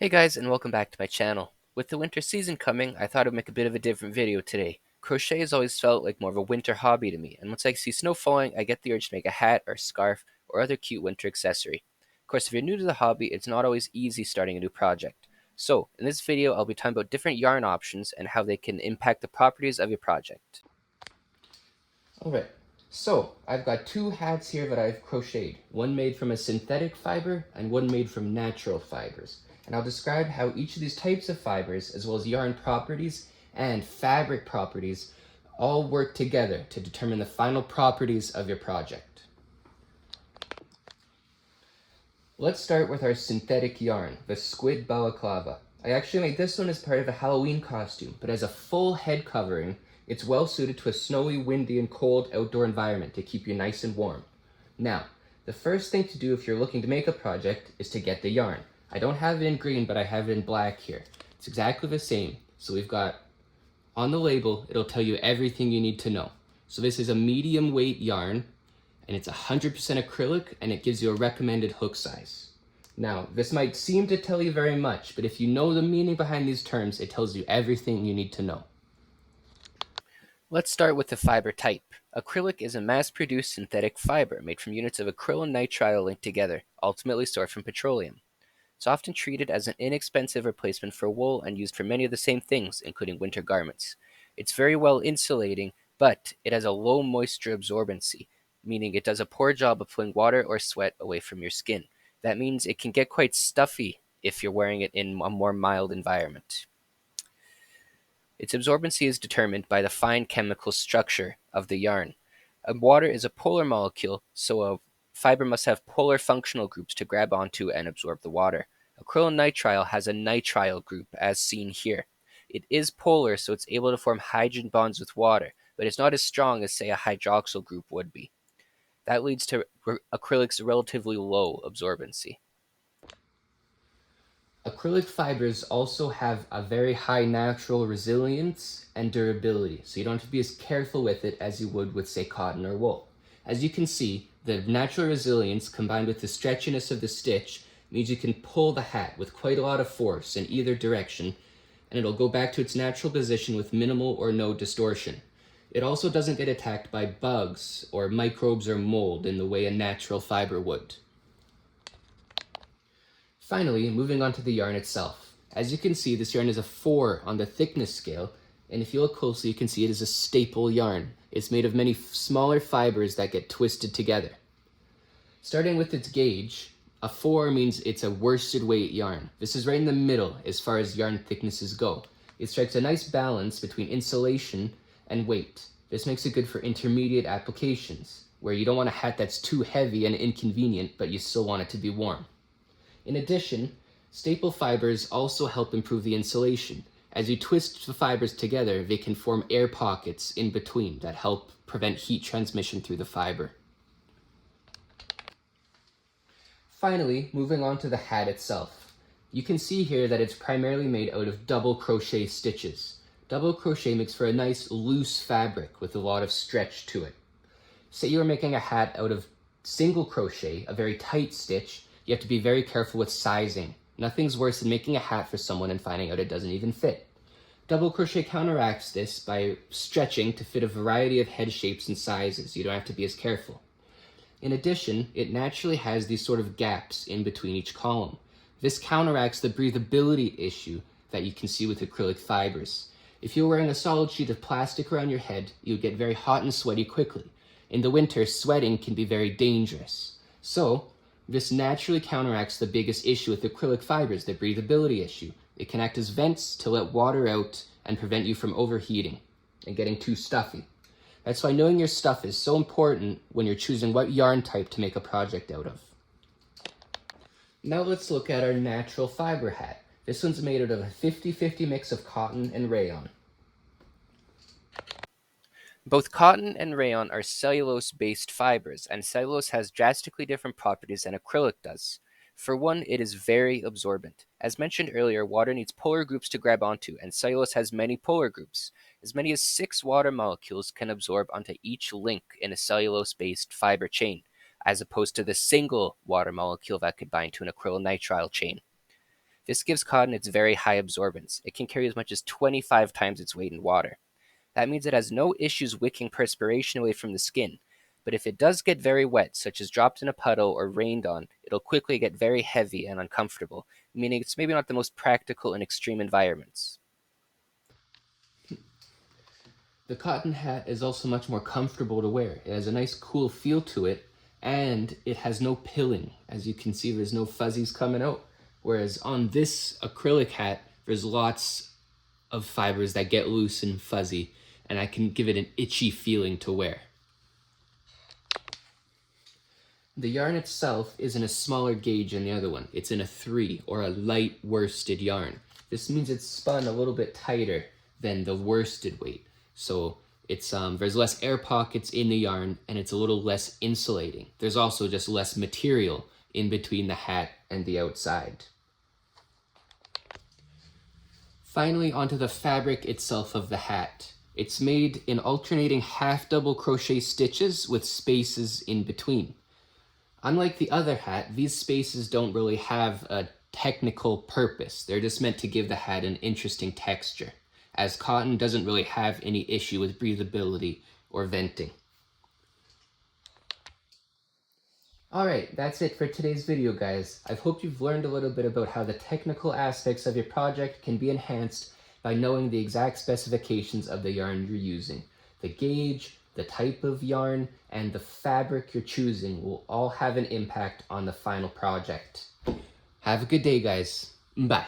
Hey guys, and welcome back to my channel. With the winter season coming, I thought I'd make a bit of a different video today. Crochet has always felt like more of a winter hobby to me, and once I see snow falling, I get the urge to make a hat or scarf or other cute winter accessory. Of course, if you're new to the hobby, it's not always easy starting a new project. So, in this video, I'll be talking about different yarn options and how they can impact the properties of your project. Alright, so I've got two hats here that I've crocheted, one made from a synthetic fiber and one made from natural fibers. And I'll describe how each of these types of fibers, as well as yarn properties and fabric properties, all work together to determine the final properties of your project. Let's start with our synthetic yarn, the squid balaclava. I actually made this one as part of a Halloween costume, but as a full head covering, it's well suited to a snowy, windy, and cold outdoor environment to keep you nice and warm. Now, the first thing to do if you're looking to make a project is to get the yarn. I don't have it in green, but I have it in black here. It's exactly the same. So we've got, on the label, it'll tell you everything you need to know. So this is a medium weight yarn, and it's 100% acrylic, and it gives you a recommended hook size. Now, this might seem to tell you very much, but if you know the meaning behind these terms, it tells you everything you need to know. Let's start with the fiber type. Acrylic is a mass-produced synthetic fiber made from units of acrylonitrile linked together, ultimately sourced from petroleum. It's often treated as an inexpensive replacement for wool and used for many of the same things, including winter garments. It's very well insulating, but it has a low moisture absorbency, meaning it does a poor job of pulling water or sweat away from your skin. That means it can get quite stuffy if you're wearing it in a more mild environment. Its absorbency is determined by the fine chemical structure of the yarn. Water is a polar molecule, so a fiber must have polar functional groups to grab onto and absorb the water. Acrylonitrile has a nitrile group, as seen here. It is polar, so it's able to form hydrogen bonds with water, but it's not as strong as, say, a hydroxyl group would be. That leads to acrylic's relatively low absorbency. Acrylic fibers also have a very high natural resilience and durability, so you don't have to be as careful with it as you would with, say, cotton or wool. As you can see, the natural resilience combined with the stretchiness of the stitch means you can pull the hat with quite a lot of force in either direction, and it'll go back to its natural position with minimal or no distortion. It also doesn't get attacked by bugs or microbes or mold in the way a natural fiber would. Finally, moving on to the yarn itself. As you can see, this yarn is a 4 on the thickness scale, and if you look closely, you can see it is a staple yarn. It's made of many smaller fibers that get twisted together. Starting with its gauge, a 4 means it's a worsted weight yarn. This is right in the middle as far as yarn thicknesses go. It strikes a nice balance between insulation and weight. This makes it good for intermediate applications, where you don't want a hat that's too heavy and inconvenient, but you still want it to be warm. In addition, staple fibers also help improve the insulation. As you twist the fibers together, they can form air pockets in between that help prevent heat transmission through the fiber. Finally, moving on to the hat itself. You can see here that it's primarily made out of double crochet stitches. Double crochet makes for a nice loose fabric with a lot of stretch to it. Say you were making a hat out of single crochet, a very tight stitch, you have to be very careful with sizing. Nothing's worse than making a hat for someone and finding out it doesn't even fit. Double crochet counteracts this by stretching to fit a variety of head shapes and sizes. You don't have to be as careful. In addition, it naturally has these sort of gaps in between each column. This counteracts the breathability issue that you can see with acrylic fibers. If you're wearing a solid sheet of plastic around your head, you would get very hot and sweaty quickly. In the winter, sweating can be very dangerous. So, this naturally counteracts the biggest issue with acrylic fibers, the breathability issue. It can act as vents to let water out and prevent you from overheating and getting too stuffy. That's why knowing your stuff is so important when you're choosing what yarn type to make a project out of. Now let's look at our natural fiber hat. This one's made out of a 50-50 mix of cotton and rayon. Both cotton and rayon are cellulose-based fibers, and cellulose has drastically different properties than acrylic does. For one, it is very absorbent. As mentioned earlier, water needs polar groups to grab onto, and cellulose has many polar groups. As many as 6 water molecules can absorb onto each link in a cellulose-based fiber chain, as opposed to the single water molecule that could bind to an acrylonitrile chain. This gives cotton its very high absorbance. It can carry as much as 25 times its weight in water. That means it has no issues wicking perspiration away from the skin. But if it does get very wet, such as dropped in a puddle or rained on, it'll quickly get very heavy and uncomfortable, meaning it's maybe not the most practical in extreme environments. The cotton hat is also much more comfortable to wear. It has a nice cool feel to it, and it has no pilling. As you can see, there's no fuzzies coming out. Whereas on this acrylic hat, there's lots of fibers that get loose and fuzzy, and I can give it an itchy feeling to wear. The yarn itself is in a smaller gauge than the other one. It's in a 3, or a light worsted yarn. This means it's spun a little bit tighter than the worsted weight. So it's there's less air pockets in the yarn, and it's a little less insulating. There's also just less material in between the hat and the outside. Finally, onto the fabric itself of the hat. It's made in alternating half double crochet stitches with spaces in between. Unlike the other hat, these spaces don't really have a technical purpose. They're just meant to give the hat an interesting texture, as cotton doesn't really have any issue with breathability or venting. Alright, that's it for today's video, guys. I hope you've learned a little bit about how the technical aspects of your project can be enhanced by knowing the exact specifications of the yarn you're using. The gauge, the type of yarn, and the fabric you're choosing will all have an impact on the final project. Have a good day, guys. Bye.